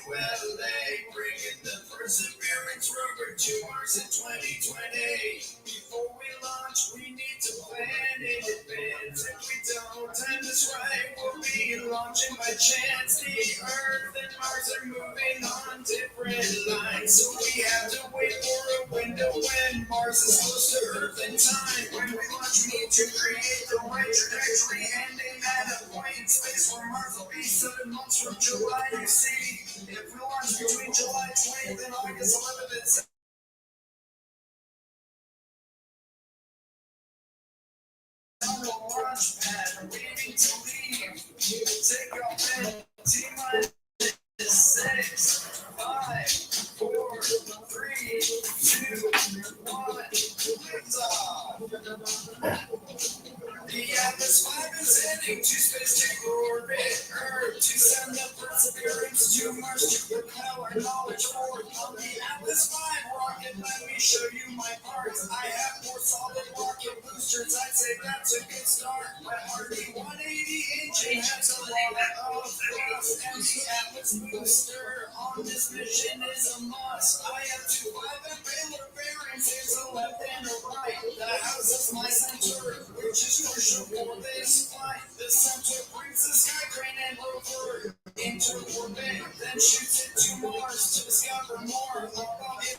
ULA, bringing the perseverance rubber to Mars in 2020. Before we launch, we need to plan in advance. If we don't time this right, we'll be launching by chance. The Earth and Mars are moving on different lines, so we have to wait for a window when Mars is close to Earth in time. When we launch, we need to create the right trajectory, ending at a point in space where Mars will be 7 months from July. You see, if we launch between July 20th and August 11th, it's launch pad, waiting to leave. Take off and T-minus 6, 5, 4, 3, 2, 1, liftoff. The Atlas V is heading to space to orbit Earth to send the perseverance to Mars to propel our knowledge forward. On the Atlas V rocket, let me show you my parts. I have 4 solid rocket boosters. I'd say that's a good start. My RD-180 engine has a lot of thrust, and the Atlas booster on this mission is a must. I have 2 5-impaler bearings. Here's a left and a right. The house is my center, which is crucial for this flight. The center brings the sky crane and rover into orbit, then shoots it to Mars to discover more about it.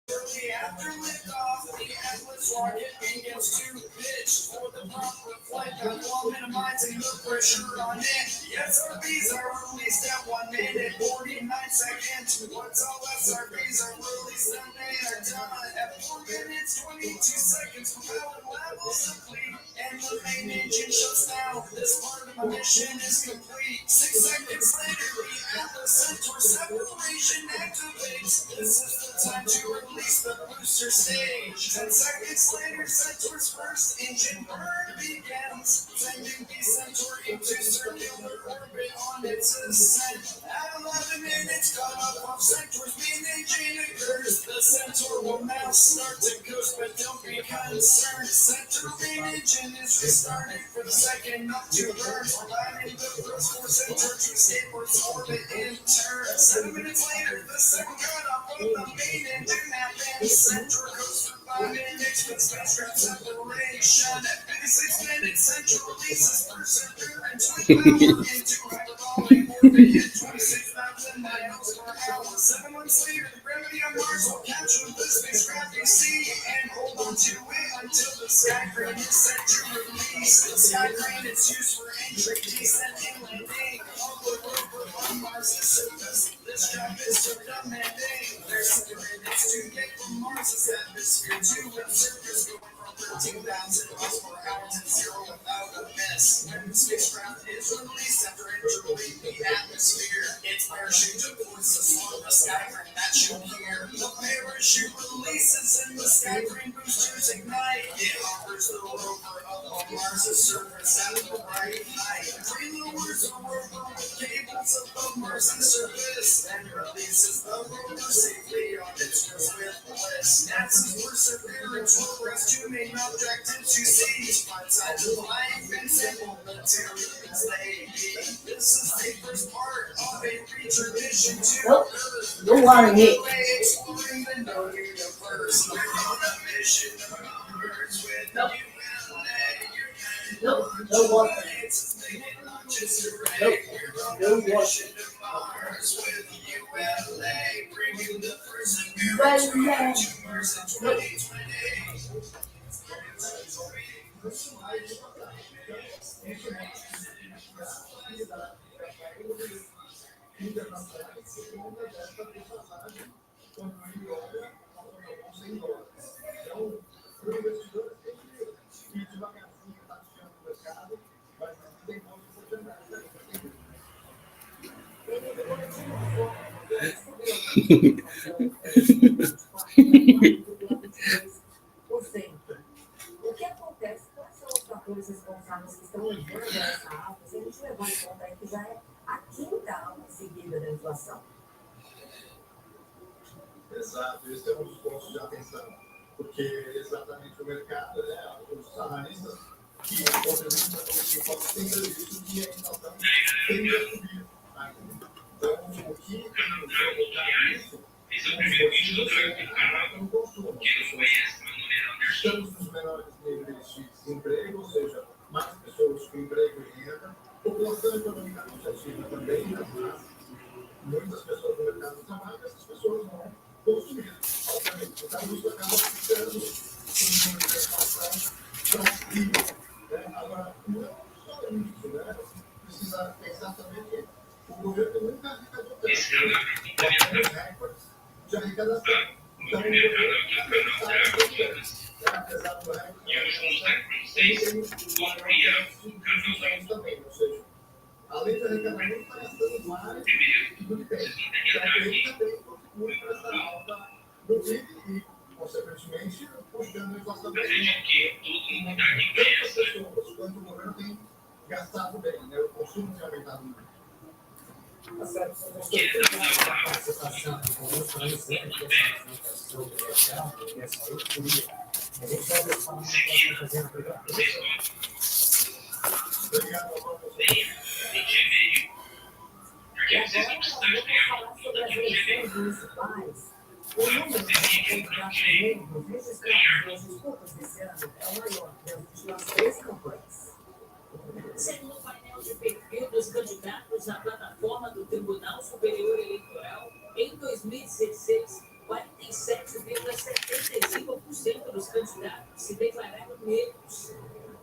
Shortly after liftoff, the Atlas rocket begins to pitch for the proper flight path while minimizing the pressure on it. The SRBs are released at 1 minute 49 seconds. Once all SRBs are released, then they are done at 4 minutes 22 seconds. Propellant levels deplete, and the main engine shuts down. This part of my mission is complete. 6 seconds later, the Atlas Centaur separation activates. This is the time to release the booster stage. 10 seconds later, Centaur's first engine burn begins, sending the Centaur into circular orbit on its ascent. At 11 minutes, cut off of Centaur's main engine occurs. The Centaur will now start to ghost, but don't be concerned. Centaur main engine is restarted for the second up to burn, providing the first for Centaur to escape Earth's orbit in turn. 7 minutes later, the second cut off of the main engine happens. Centaur goes for 5 minutes with spacecraft separation. At 56 minutes, Centaur releases perseverance with power into hyperbolic orbit at 26,000 miles per hour. 7 months later, the gravity on Mars will catch with the spacecraft you see and hold on to it until the sky crane is set to release. The sky crane is used for entry, descent, and landing of the rover on Mars' surface. This job is so demanding. There's 7 minutes to get from Mars' atmosphere to its surface, going from 13,000 miles per hour to 0 without a miss. When the spacecraft is released after entering the atmosphere, its parachute deploys to slow the sky crane that you hear. The parachute releases and the sky crane boosters ignite. It hovers the rover up on Mars' surface at the right height. Pre-lowers the rover with cables above Mars' surface and releases the rover safely on its course with bliss. NASA's Perseverance will rest 2 main objectives you see. Find signs of life and simple materials they be. This is the first part of a future mission to Earth. No water hit. Exploring the known universe. We're on a mission to Mars with ULA. No water. No water. Mars with ULA, bringing the perseverance to Mars in 2020. O que acontece? Quais são os fatores responsáveis que estão levando a essa alta? Se a gente levar em conta aí que já é a quinta alta seguida da inflação. Exato, esse é um dos pontos de atenção, porque exatamente o mercado, né, os analistas que contribuem para a Comissão têm previsto que a inflação tende a subir. Então, o que tem for focar nisso, no consumo. Estamos nos menores níveis de desemprego, ou seja, mais pessoas com emprego e renda. População economicamente ativa também, mas muitas pessoas no mercado de trabalho, essas pessoas vão consumir, obviamente. Então, isso acaba ficando com uma inflação tão alta. Agora, não só isso, né? Precisa pensar também que o governo nunca arrecadou tanto. Tem recordes de arrecadação. Então, o governo está apesar do recorde de arrecadação, ele tem também, ou seja, além de arrecadamento, está gastando mais do que tem. Então, ele também contribui para essa alta do PIB e, consequentemente, puxando a inflação para cima. Tanto as pessoas quanto o governo tem gastado bem, né? O consumo tem aumentado muito. Marcelo, você gostou muito da participação do conosco na resenha, que é essa apresentação do local, que essa aí queria. A gente vai falar uma coisa fazendo a primeira coisa. Obrigado, Alonso. E agora nós vamos falar sobre as eleições municipais. O número de candidatos negros registrados nas disputas desse ano é o maior das últimas 3 campanhas. Segundo o painel de perfil dos candidatos na plataforma do Tribunal Superior Eleitoral, em 2016, 47,75% dos candidatos se declararam negros.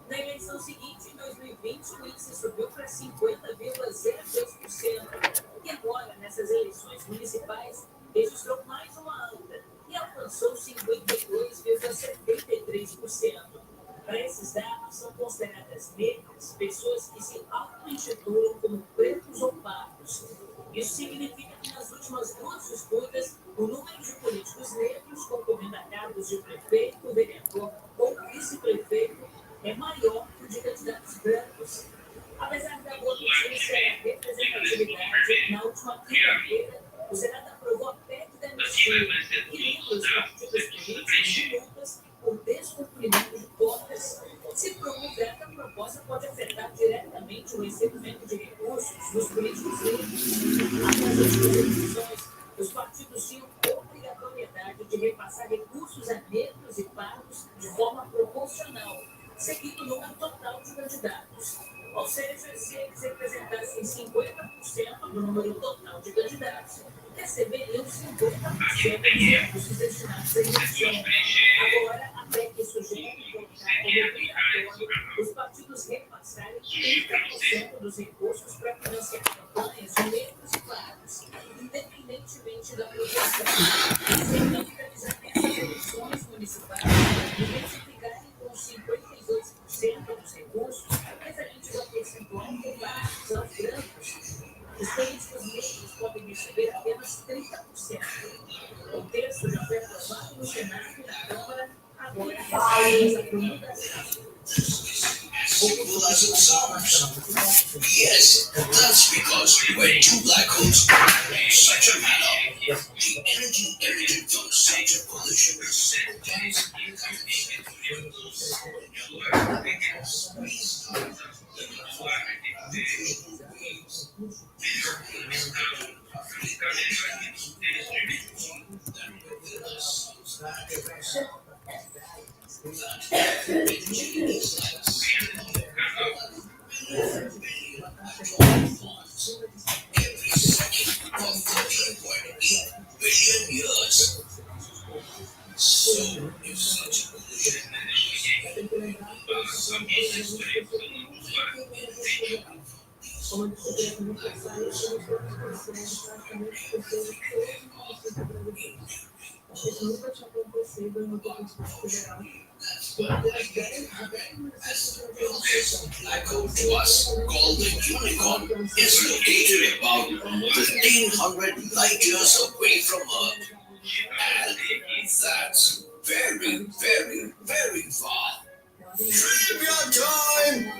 Na eleição seguinte, em 2020, o índice subiu para 50,02%. E agora, nessas eleições municipais, registrou mais uma alta e alcançou 52,73%. Para esses dados, são consideradas negras pessoas que se auto-intitulam como pretos ou pardos. Isso significa que nas últimas 2 disputas, o número de políticos negros concorrendo a cargos de prefeito, vereador ou vice-prefeito é maior que o de candidatos brancos. Apesar da boa notícia da representatividade, na última quinta-feira, o Senado aprovou a PEC da anistia, que limpa os partidos políticos de multas por descumprimento de cotas. Se promulgada, a proposta pode afetar diretamente o recebimento de recursos dos políticos negros. Após as eleições, os partidos tinham obrigatoriedade de repassar recursos a negros e pardos de forma proporcional, seguindo o número total de candidatos. Ou seja, se eles representassem 50% do número total de candidatos, receberiam 50% dos recursos destinados à eleição. Agora, a PEC sugere colocar como obrigatório os partidos repassarem 30% dos recursos para financiar campanhas de negros e pardos, independentemente da proporção. Então, já nessas eleições municipais, em vez de ficarem com 52% dos recursos referentes ao percentual de pardos aos brancos, os políticos negros podem receber apenas 30%. O texto já foi aprovado no Senado e na Câmara, agora recebemos a promulgação. Yes, that's because we were 2 black holes in such a manner. The energy emitted from such a pollution every second of 13.8 billion years. So, if such a pollution Como eu disse, eu vou passar isso praticamente pessoas de todos os municípios brasileiros. Isso nunca tinha acontecido no Campeonato Federal. Black hole to us, called the unicorn, is located about 1,500 light years away from Earth. And that's very, very, very far. Trivia time!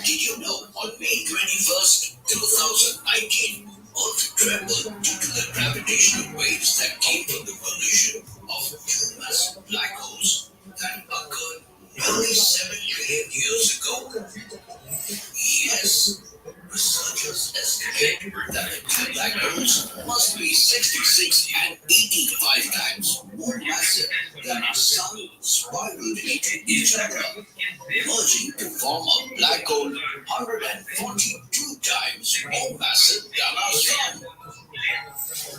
Did you know on May 21st, 2019, Earth trembled due to the gravitational waves that came from the collision of 2 massive black holes that occurred nearly 7 billion years ago? Yes, researchers estimate that the 2 black holes must be 66 and 85 times more massive than our sun spiraled into each other, merging to form a black hole 142 times more massive than our sun.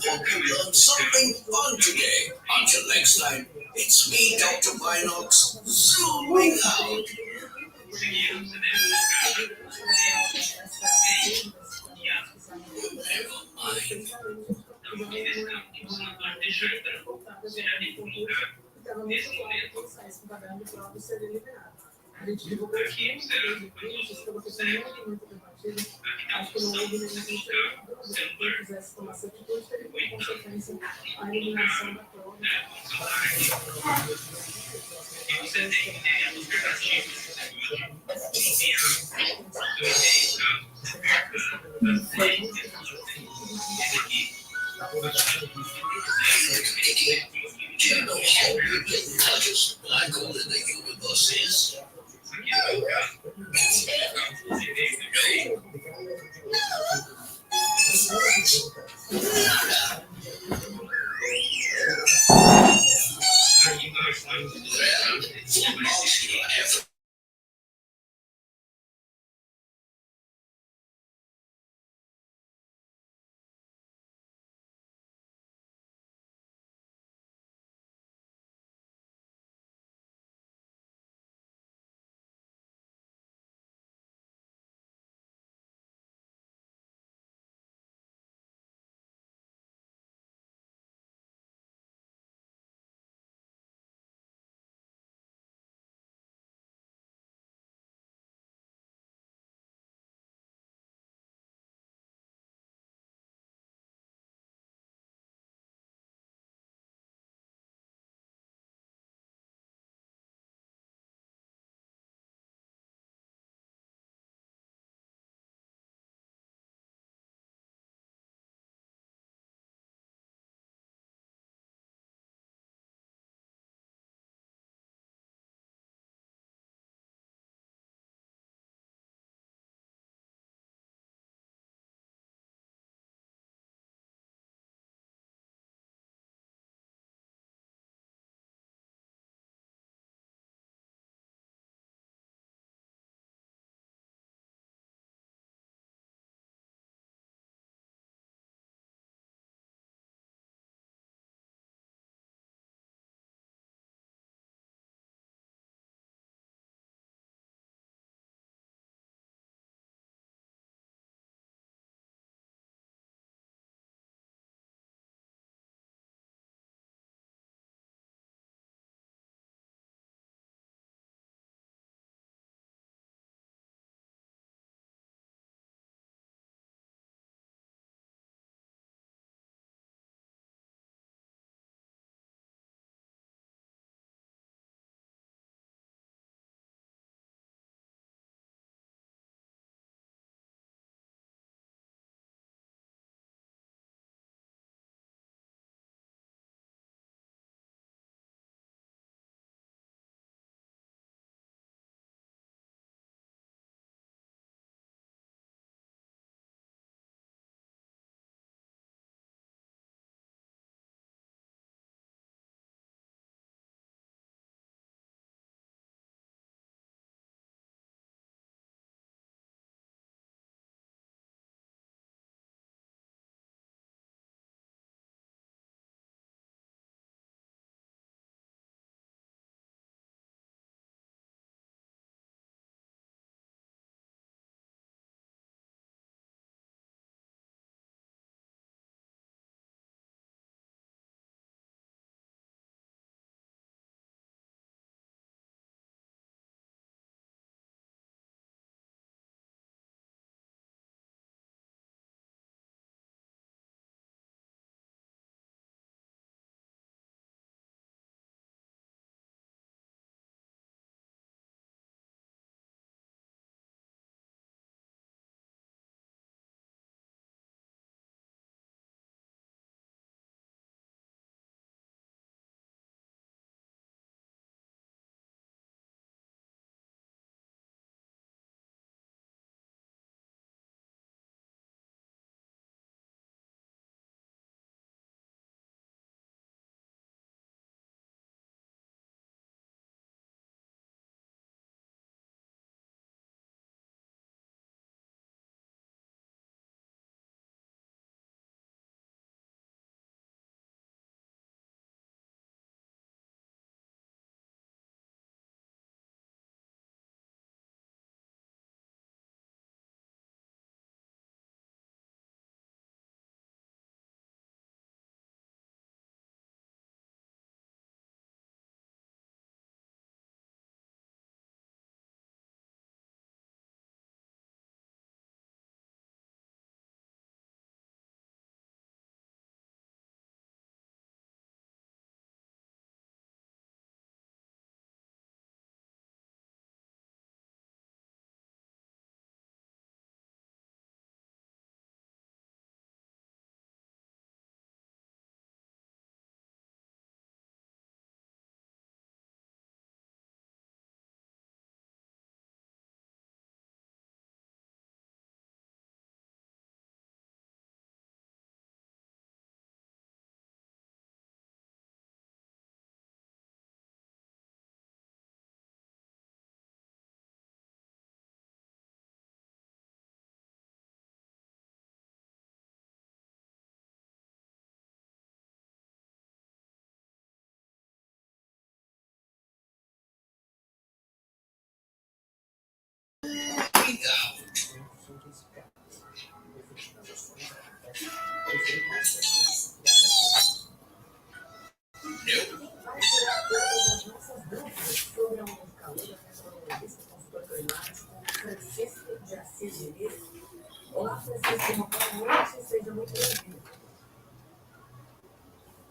Hope you learned something fun today. Until next time, it's me, Dr. Binox, zooming out. Never mind. Estava muito claro que os sites com caderno de prova seriam liberados. A gente divulgou isso muito de vídeos, que você tem muito debatido. Acho que não houve nenhum dúvida que quem fizesse formação de tudo teria como consequência a eliminação da prova. Do you know how big the largest black hole in the universe is? Well,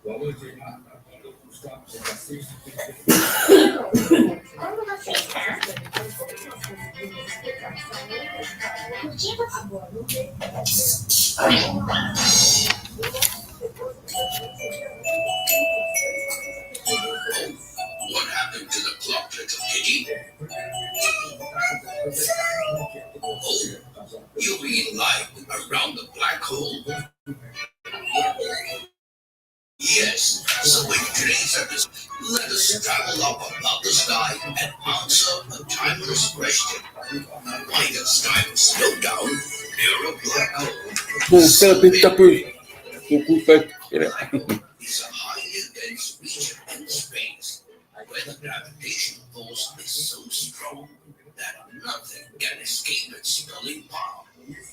valor de os cálculos de racismo tem que ser Quando você está, depois como nós conseguimos explicar essa curtindo agora, não tem What happened to the clock, little piggy? Oh, you mean like around the black hole? Yes, so in today's episode, let us travel up above the sky and answer a timeless question. Why does time slow down near a black hole? Is a highly dense region in space where the gravitational force is so strong that nothing can escape its pulling power,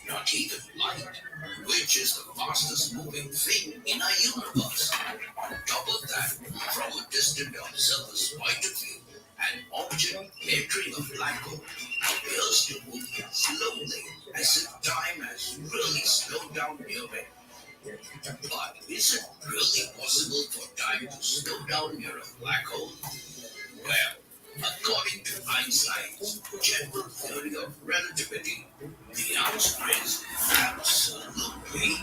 not even light, which is the fastest moving thing in our universe. On top of that, from a distant observer's point of view, an object entering a black hole appears to move slowly as if time has really slowed down near it. But is it really possible for time to slow down near a black hole? Well, according to Einstein's general theory of relativity, the answer is absolutely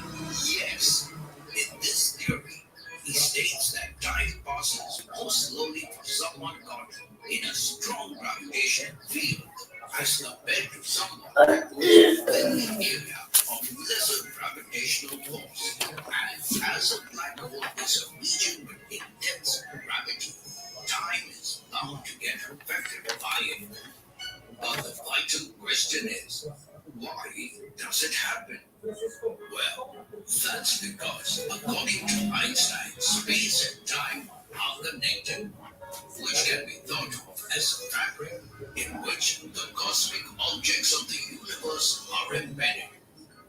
yes. In this theory, he states that time passes more slowly for someone caught in a strong gravitational field as compared to someone who is within the area of lesser gravitational force. And as a black hole is a region with intense gravity, time is bound to get affected by it. But the vital question is, why does it happen? Well, that's because, according to Einstein, space and time are connected, which can be thought of as a fabric in which the cosmic objects of the universe are embedded.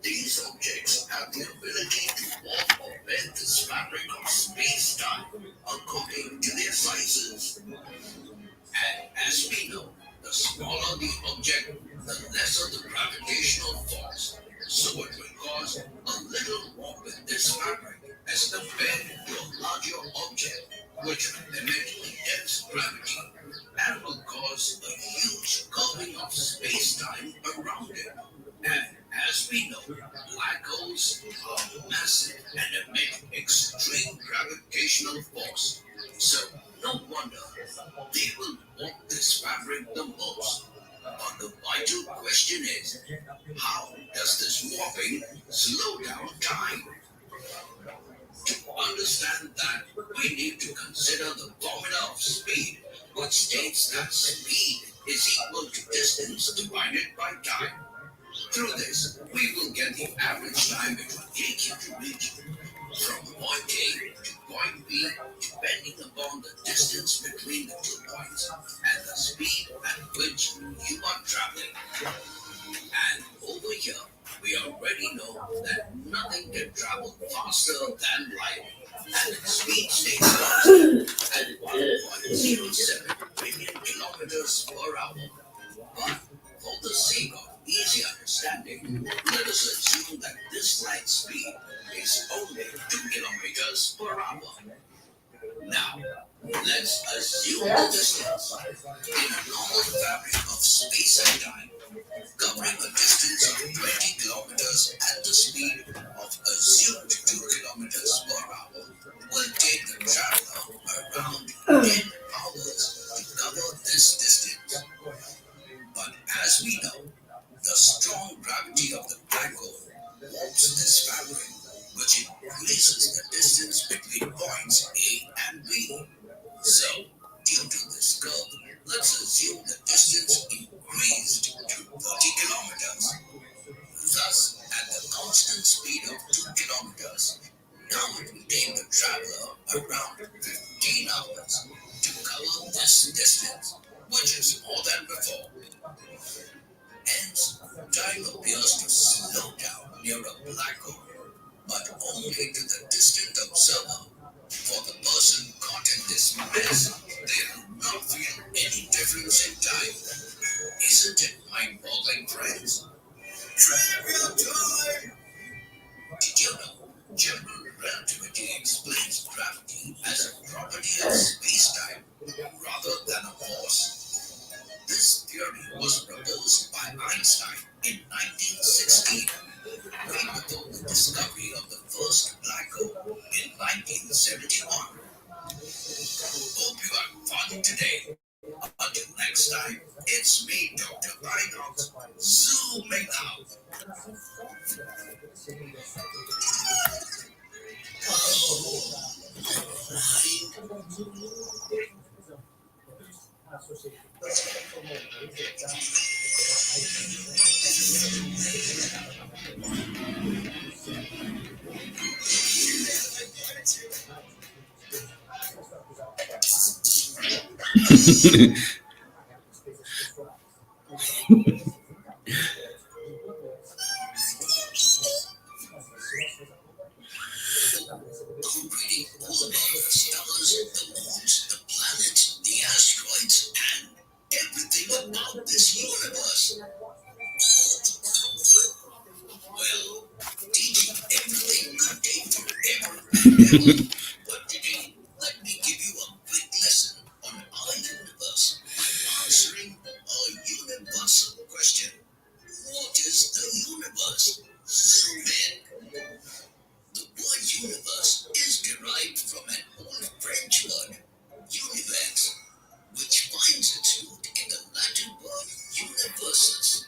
These objects have the ability to warp or bend this fabric of space-time according to their sizes. And as we know, the smaller the object, the lesser the gravitational force. So it will cause a little warp in this fabric as compared to a larger object, which will emit intense gravity and will cause a huge curving of space-time around it. And as we know, black holes are massive and emit extreme gravitational force. So no wonder they will warp this fabric the most. But the vital question is, how does this warping slow down time? To understand that, we need to consider the formula of speed, which states that speed is equal to distance divided by time. Through this, we will get the average time it will take you to reach from point A to point B, depending upon the distance between the 2 points and the speed at which you are traveling. And over here, we already know that nothing can travel faster than light, and its speed stays constant at 1.07 billion kilometers per hour. But for the sake of easy understanding, let us assume that this light speed is only 2 kilometers per hour. Now, let's assume the distance in a normal fabric of space and time, covering a distance of 20 kilometers at the speed of assumed 2 kilometers per hour, will take the traveler around 10 hours to cover this distance. But as we know, the strong gravity of the black hole warps this fabric, which increases the distance between points A and B. So, due to this curve, let's assume the distance increased to 30 kilometers. Thus, at the constant speed of 2 kilometers, now it will take the traveler around 15 hours to cover this distance, which is more than before. Hence, time appears to slow down near a black hole, but only to the distant observer. For the person caught in this mess, they will not feel any difference in time. Isn't it mind-boggling, friends? Trivia time! Did you know general relativity explains gravity in 1971. Hope you have fun today. Until next time, it's me, Dr. Reinhardt, zooming out. Already all about the stars, the moons, the planets, the asteroids, and everything about this universe. Well, teaching everything could take forever and ever. But today, let me give you a quick lesson on our universe by answering a universal question. What is the universe? Zoom in. The word universe is derived from an old French word, univers, which finds its root in the Latin word universus,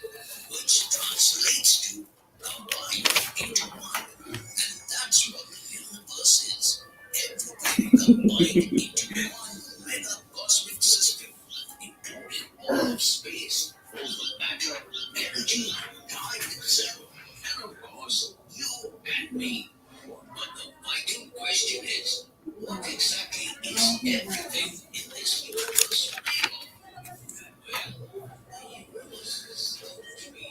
which translates to combine into one. And that's what the universe is. Everything combined into one mega cosmic system, including all of space, all the matter, energy, time itself, and of course, you and me. But the vital question is, what exactly is everything in this universe made of? Well, the universe is thought to be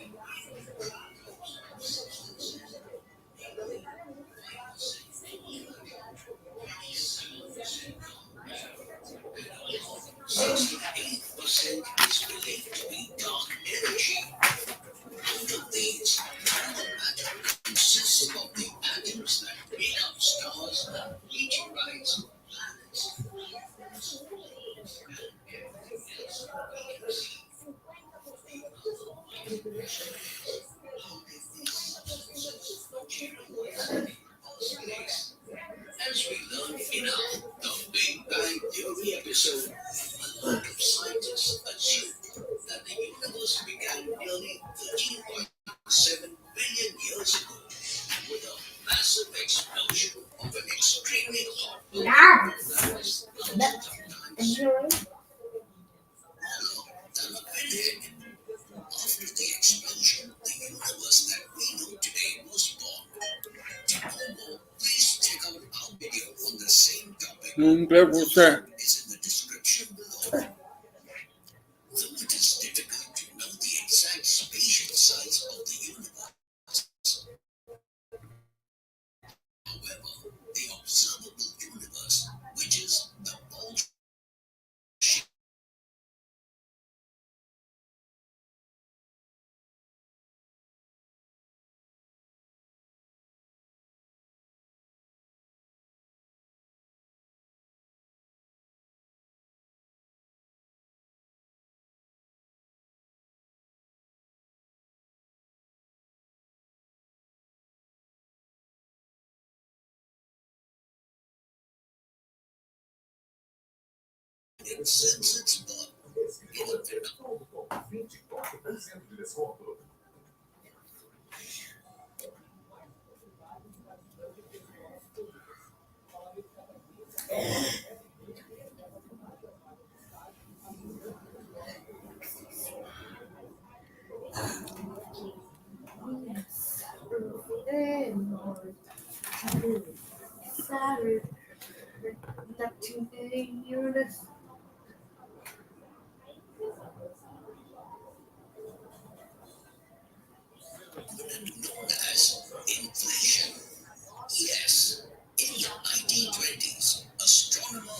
percent is believed to be dark energy. Out of these, all matter consists of the atoms that make up stars, meteorites, planets, as we learned in our The Big Bang Theory episode. A lot of scientists assume that the universe began nearly 13.7 billion years ago with a massive explosion of an extremely hot ball that was thousands of times smaller than a pinhead. After the explosion, the universe that we know today was born. To know more, please check out our video on the same topic. The link is in the description below. Though it is difficult to know the exact spatial size of the universe, however, the observable universe, which is the ball it since its birth, in a known as inflation. Yes, in the 1920s, astronomer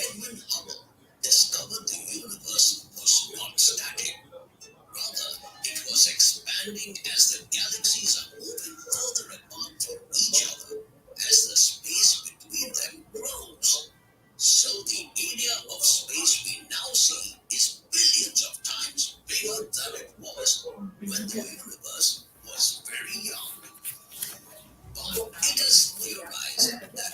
Edwin Hubble discovered the universe was not static. Rather, it was expanding as the galaxies are moving further apart from each other as the space between them grows. So the area of space we now see is billions of times bigger than it was when the universe was very young. But it is theorized that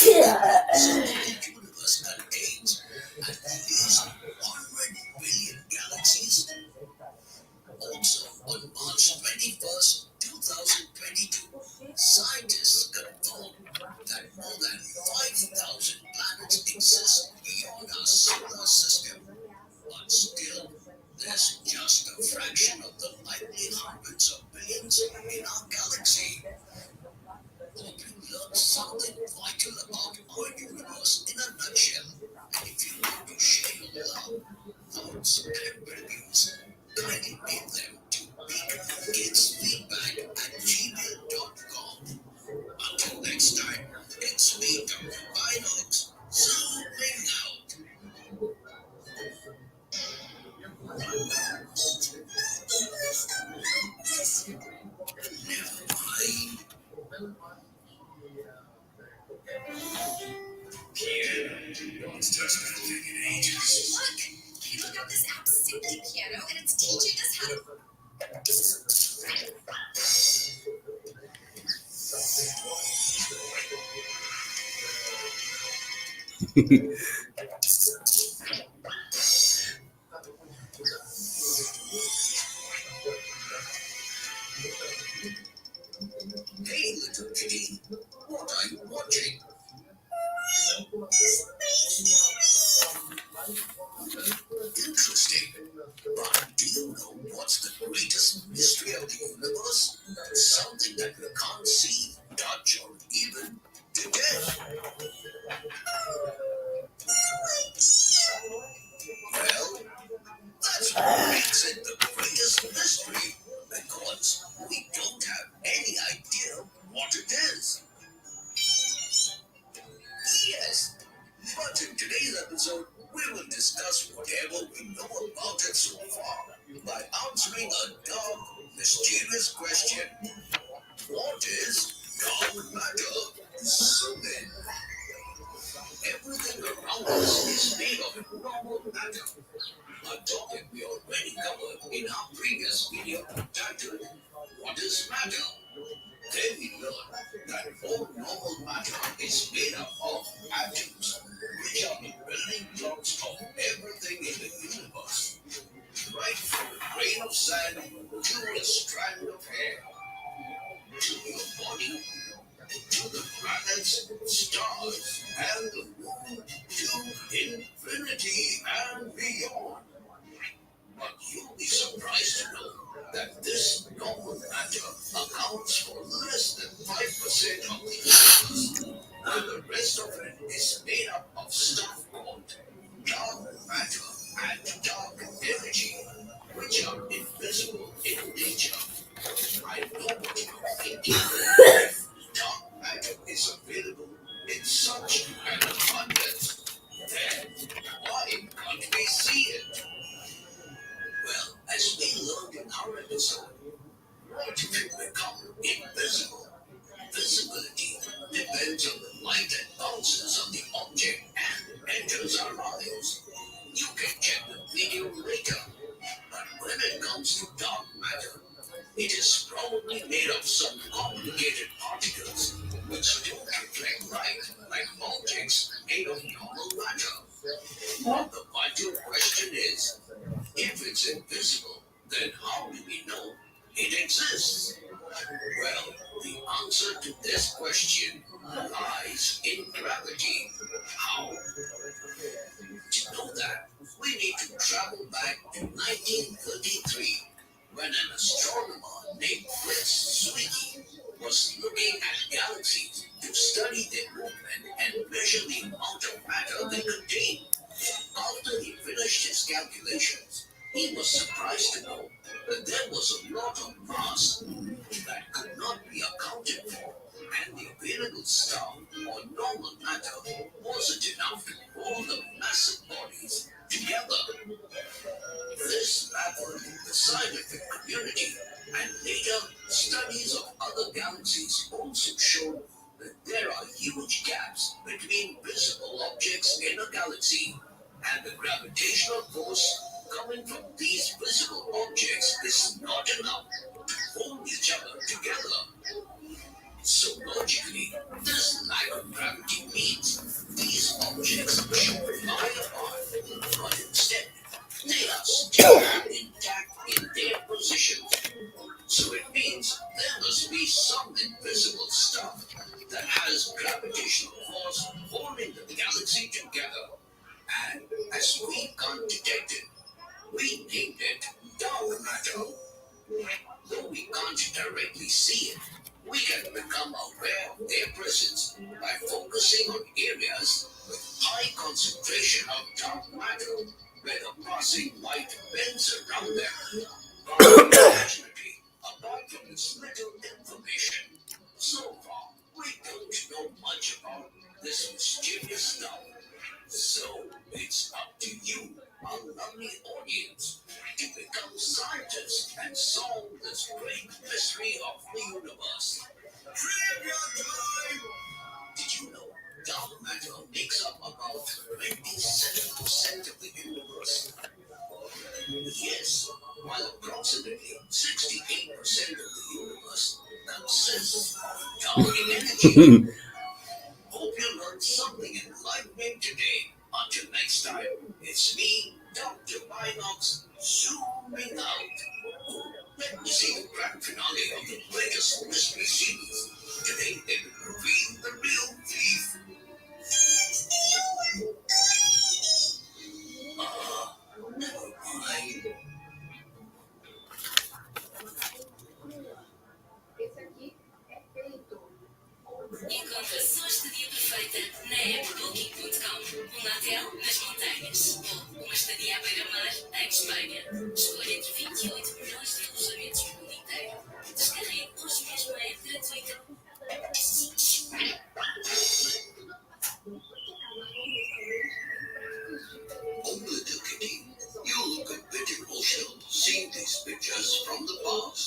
The universe contains at least 100 billion galaxies. Also, on March 21st, 2022, scientists confirmed that more than 5,000 planets exist beyond our solar system. But still, there's just a fraction of the likely hundreds of billions in our galaxy. Hope you learned something vital about our universe in a nutshell. And if you want to share your love, thoughts, and reviews, kindly mail them to bigkidsfeedback@gmail.com. Until next time, it's me, Dr. Binox, zooming out. Never mind. Piano. It's touched that thing in ages. Look, we looked up this app, Simply Piano, and it's teaching us how to. Hey, little kitty, what are you watching? Interesting. But do you know what's the greatest mystery of the universe? Something that we can't see, touch, or even detect. Well, that's what makes it the greatest mystery, because we don't have any idea what it is. Yes, but in today's episode, we will discuss whatever we know about it so far by answering a dark, mysterious question. What is dark matter? So then, everything around us is made of normal matter, a topic we already covered in our previous video titled, What is Matter? Then we learned that all normal matter is made up of atoms, which are the building blocks of everything in the universe. Right from a grain of sand to a strand of hair, to your body, to the planets, stars, and the moon, to infinity and beyond. But you'll be surprised to know that this normal matter accounts for less than 5% of the universe, and the rest of it is made up of stuff called dark matter and dark energy, which are invisible in nature. I know what you're thinking. If dark matter is available in such an abundance, then why can't we see it? Well, as we learned in our episode, what if you become invisible? Visibility depends on the light that bounces on the object and enters our eyes. You can check the video later, but when it comes to dark matter, it is probably made of some complicated particles which don't reflect light like objects made of normal matter. But the vital question is, if it's invisible, then how do we know it exists? Well, the answer to this question lies in gravity. How? To know that, we need to travel back to 1933, when an astronomer named Fritz Zwicky was looking at galaxies to study their movement and measure the amount of matter they contain. After he finished his calculations, he was surprised to know that there was a lot of mass that could not be accounted for, and the available stuff or normal matter wasn't enough to hold the massive bodies together. This baffled the scientific community, and later studies of other galaxies also showed that there are huge gaps between visible objects in a galaxy, and the gravitational force coming from these visible objects is not enough to hold each other together. So logically, this lack of gravity means these objects should fly apart, but instead, they are still intact in their positions. So it means there must be some invisible stuff that has gravitational force holding the galaxy together. And as we can't detect it, we named it dark matter. Though we can't directly see it, we can become aware of their presence by focusing on areas with high concentration of dark matter, where the passing light bends around them. Unfortunately, apart from this little information, so far we don't know much about this mysterious stuff. So it's up to you, our lovely audience, to become scientists and solve this great mystery of the universe. Trivia time! Did you know dark matter makes up about 27% of the universe? Yes, while approximately 68% of the universe consists of dark energy. Hope you learned something enlightening today. Until next time, it's me, Dr. Binox, zooming out. Let me see the grand finale of the latest mystery series. Today, they will reveal the real thief. Never mind. Encontre a sua estadia perfeita na app Booking.com. Um hotel nas montanhas ou uma estadia à beira-mar em Espanha. Escolha entre 28 milhões de alojamentos no mundo inteiro. Descarregue hoje mesmo a app gratuita. Oh, little kitty, you look a bit emotional seeing these pictures from the past.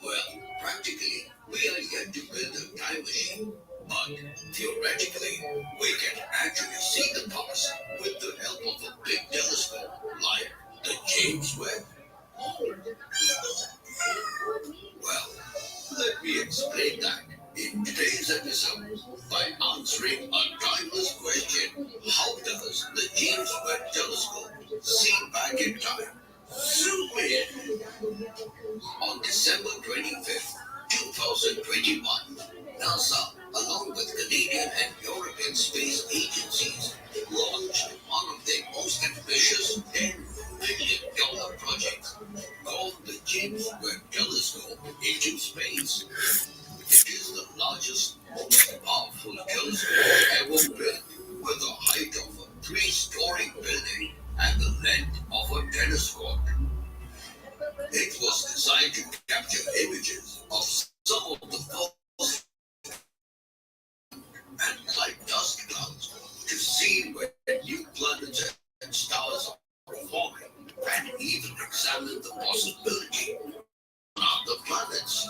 Well, practically, we are yet to build a time machine, but theoretically, we can actually see the past with the help of a big telescope like the James Webb. Well, let me explain that in today's episode by answering a timeless question: how does the James Webb telescope see back in time? Zoom in! On December 25th, 2021, NASA, along with Canadian and European space agencies, launched one of their most ambitious $10 billion projects called the James Webb Telescope into space. It is the largest, most powerful telescope ever built, with a height of a 3-story building and the length of a tennis court. It was designed to capture images of some of the first and like dust clouds to see where new planets and stars are forming, and even examine the possibility of other planets.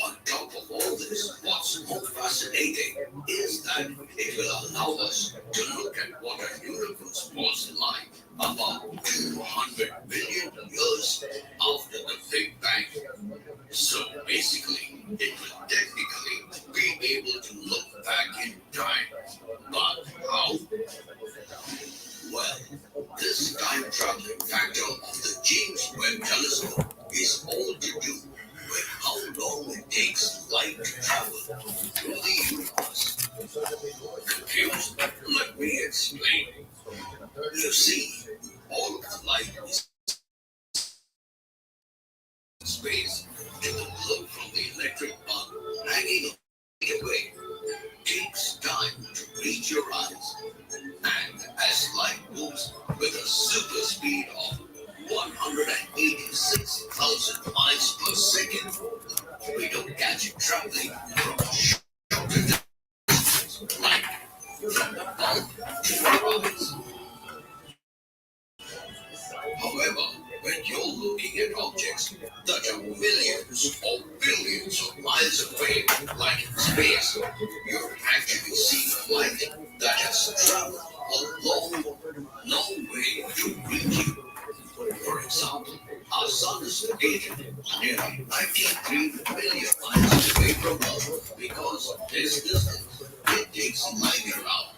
On top of all this, what's more fascinating is that it will allow us to look at what our universe was like about 200 billion years after the Big Bang. So basically, it will technically be able to look back in time. But how? Well, this time traveling factor of the James Webb Telescope is all to do with how long it takes light to travel through the universe. Confused? Let me explain. You see, all of the light is space in the glow from the electric bulb hanging away takes time to reach your eyes. And as light moves with a super speed of 186,000 miles per second, we don't catch it traveling from a shorter distance, like from the bulb to our eyes. However, when you're looking at objects that are millions or billions of miles away, like in space, you're actually seeing light that has traveled a long way to reach you. For example, Our sun is located nearly 93 million miles away from Earth. Because of this distance, it takes light around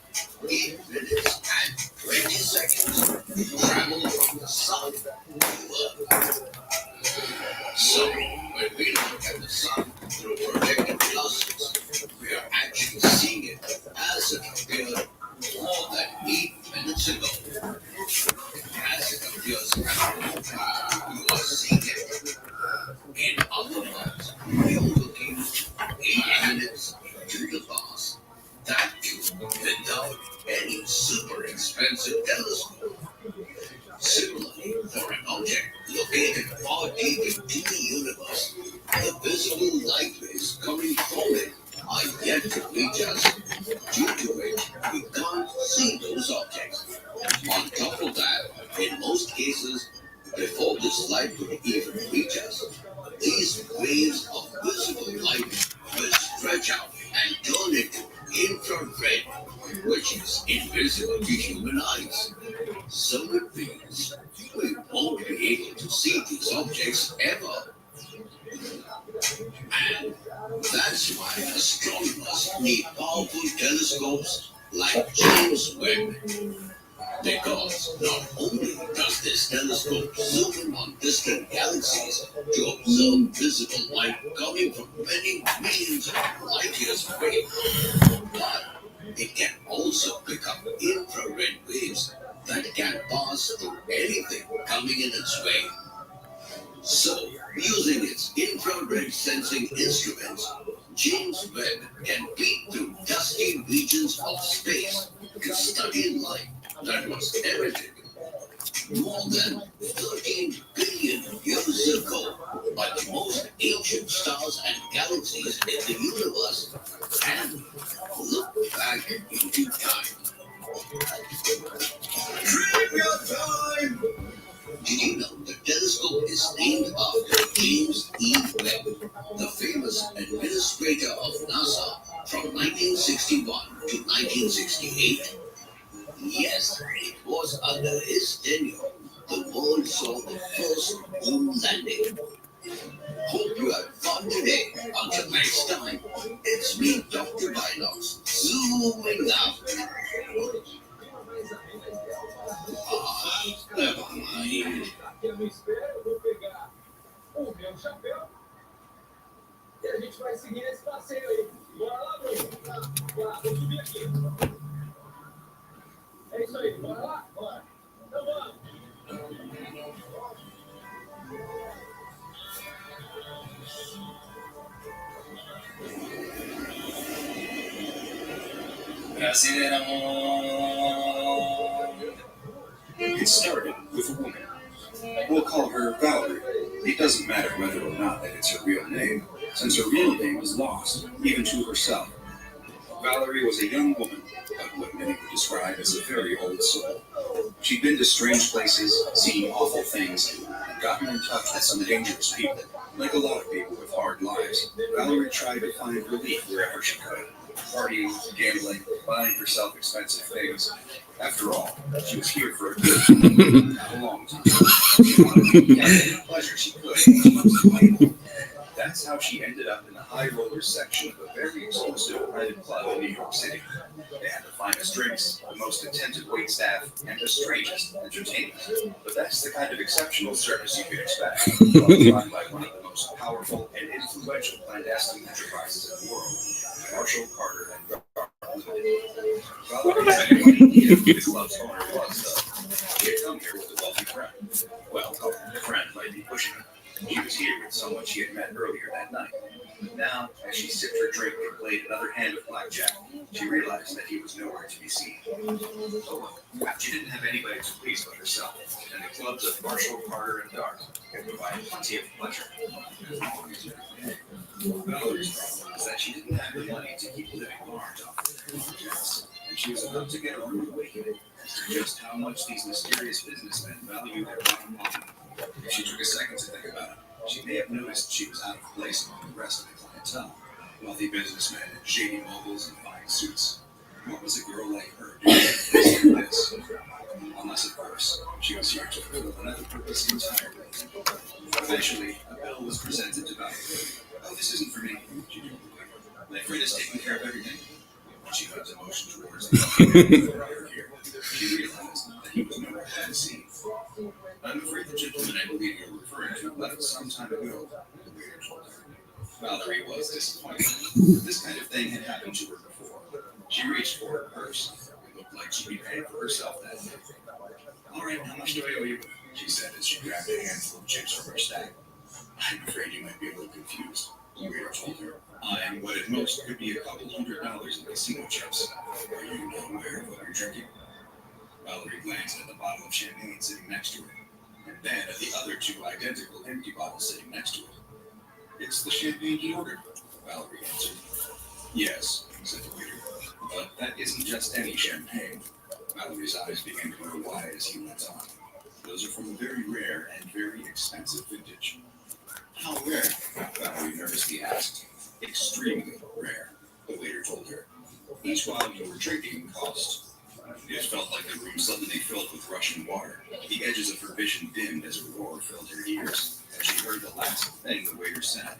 8 minutes and 20 seconds to travel from the sun to Earth. So, when we look at the sun through protective glasses, we are actually seeing it as it appeared more than 8 minutes ago. As it appears now, you are seeing it. In other words, we are looking 8 minutes into the past. That too without any super expensive telescope. Similarly, for an object located far deep into the universe, the visible light rays coming from it are yet to reach us, due to which we can't see those objects. On top of that, in most cases, before this light could even reach us, these waves of visible light will stretch out and turn into infrared, which is invisible to human eyes. So it means we won't be able to see these objects ever. And that's why astronomers need powerful telescopes like James Webb. Because not only does this telescope zoom in on distant galaxies to observe visible light coming from many millions of light years away, but it can also pick up infrared waves that can pass through anything coming in its way. So, using its infrared sensing instruments, James Webb can peek through dusty regions of space to study light that was emitted more than 13 billion years ago by the most ancient stars and galaxies in the universe, and look back into time. Trivia time! Did you know the telescope is named after James E. Webb, the famous administrator of NASA from 1961 to 1968? Yes, it was under his tenure the world saw the first moon landing. Hope you had fun today. Until next time, it's me, Dr. Binox, zooming out. Never mind. Eu não espero, eu vou pegar o meu chapéu e a gente vai seguir esse passeio aí. Bora lá, Bruno. Bora lá, vamos subir aqui. É isso aí, bora lá? Bora. Então vamos. It started with a woman. We'll call her Valerie. It doesn't matter whether or not that it's her real name, since her real name is lost, even to herself. Valerie was a young woman, but what many would describe as a very old soul. She'd been to strange places, seen awful things, and gotten in touch with some dangerous people. Like a lot of people with hard lives, Valerie tried to find relief wherever she could. Partying, gambling, buying herself expensive things. After all, she was here for a good time, not a long time. She wanted to get any pleasure she could as much as possible. That's how she ended up in the high rollers section of a very exclusive private club in New York City. They had the finest drinks, the most attentive waitstaff, and the strangest entertainment. But that's the kind of exceptional service you could expect, run by one of the most powerful and influential clandestine enterprises in the world, Marshall, Carter, and Garth Limited. Valerie had anyone idea who the club's owner was, though. He had come here with a wealthy friend. Well, a friend might be pushing it. She was here with someone she had met earlier that night. Now, as she sipped her drink and played another hand of blackjack, she realized that he was nowhere to be seen. Oh well, she didn't have anybody to please but herself, and the clubs of Marshall, Carter, and Dark could provide plenty of pleasure. Valerie's problem was that she didn't have the money to keep living large off of the projects, and she was about to get a rude awakening as to just how much these mysterious businessmen valued their bottom line. If she took a second to think about it, she may have noticed she was out of place among the rest of the clientele, wealthy businessmen in shady mobiles and fine suits. What was a girl like her doing in a place like this? Unless, of course, she was here to fulfill another purpose entirely. Eventually, a bill was presented to Valerie. Oh, this isn't for me, she told the waiter. My friend is taking care of everything. When she got the motion towards the waiter here, she realized that he was nowhere to be seen. I'm afraid the gentleman I believe you're referring to left some time ago, the waiter told her. Valerie was disappointed. This kind of thing had happened to her before. She reached for her purse. It looked like she'd be paying for herself that day. All right, how much do I owe you? She said as she grabbed a handful of chips from her stack. I'm afraid you might be a little confused, the waiter told her. I'm what at most could be a couple $100 in casino chips. Are you not aware of what you're drinking? Valerie glanced at the bottle of champagne sitting next to her, and then at the other two identical empty bottles sitting next to it. It's the champagne he ordered, Valerie answered. Yes, said the waiter, but that isn't just any champagne. Valerie's eyes began to grow wide as he went on. Those are from a very rare and very expensive vintage. How rare? Valerie nervously asked. Extremely rare, the waiter told her. Each bottle you were drinking cost. It felt like the room suddenly filled with rushing water. The edges of her vision dimmed as a roar filled her ears, as she heard the last thing the waiter said.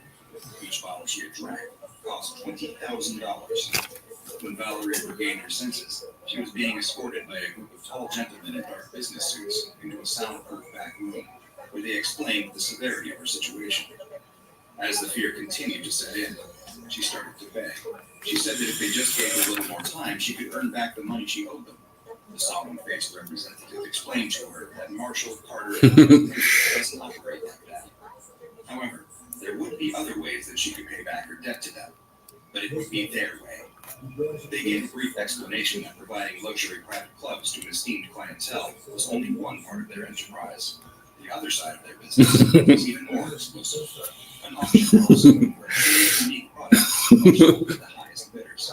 Each bottle she had drank cost $20,000. When Valerie regained her senses, she was being escorted by a group of tall gentlemen in dark business suits into a soundproof back room, where they explained the severity of her situation. As the fear continued to set in, she started to beg. She said that if they just gave her a little more time, she could earn back the money she owed them. The solemn-faced representative explained to her that Marshall, Carter, and doesn't operate like that. However, there would be other ways that she could pay back her debt to them, but it would be their way. They gave a brief explanation that providing luxury private clubs to an esteemed clientele was only one part of their enterprise. The other side of their business was even more exclusive. An auction house where a unique product was sold to the highest bidders.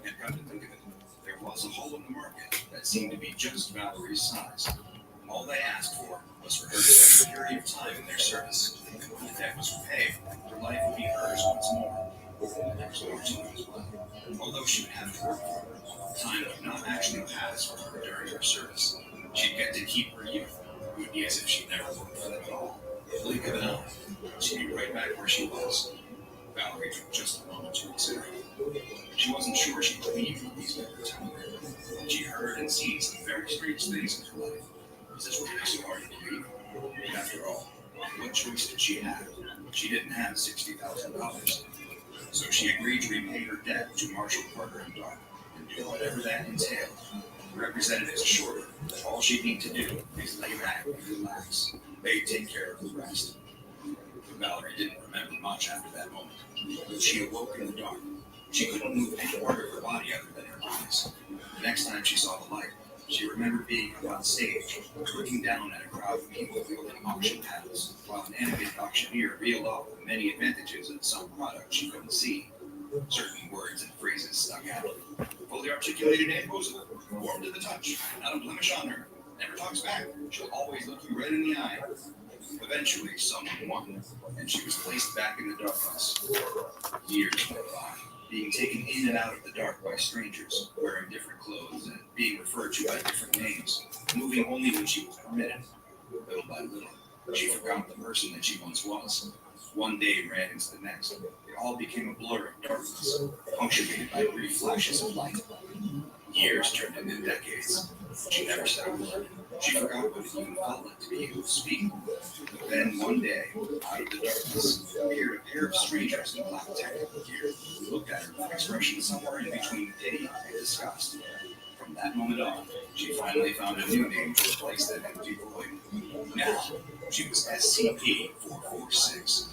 And come to think of it, there was a hole in the market that seemed to be just Valerie's size. All they asked for was for her to spend a period of time in their service. When the debt was repaid, her life would be hers once more. The next door to her as well. Although she would have to work for it, time would not actually pass for her during her service. She'd get to keep her youth. It would be as if she'd never worked for them at all. Blink of an eye, she'd be right back where she was. Valerie took just a moment to consider it. She wasn't sure she believed what these men were telling her. She heard and seen some very strange things in her life. Was this really so hard to believe? And after all, what choice did she have? She didn't have $60,000. So she agreed to repay her debt to Marshall, Carter, and Dark, and do whatever that entailed. The representative assured her that all she'd need to do is lay back and relax. They'd take care of the rest. But Valerie didn't remember much after that moment. When she awoke in the dark, she couldn't move any part of her body other than her eyes. The next time she saw the light, she remembered being on stage, looking down at a crowd of people wielding auction paddles, while an animated auctioneer reeled off the many advantages of some product she couldn't see. Certain words and phrases stuck out. Fully articulated and imposable, warm to the touch, not a blemish on her. Never talks back. She'll always look you right in the eye. Eventually, someone won, and she was placed back in the darkness. Years went by, being taken in and out of the dark by strangers, wearing different clothes and being referred to by different names, moving only when she was permitted. Little by little, she forgot the person that she once was. One day ran into the next. It all became a blur of darkness, punctuated by brief flashes of light. Years turned into decades. She never said a word. She forgot what it even felt like to be able to speak. But then one day, out of the darkness, appeared a pair of strangers in black technical gear who looked at her with an expression somewhere in between pity and disgust. From that moment on, she finally found a new name to replace that empty void. Now, she was SCP-446.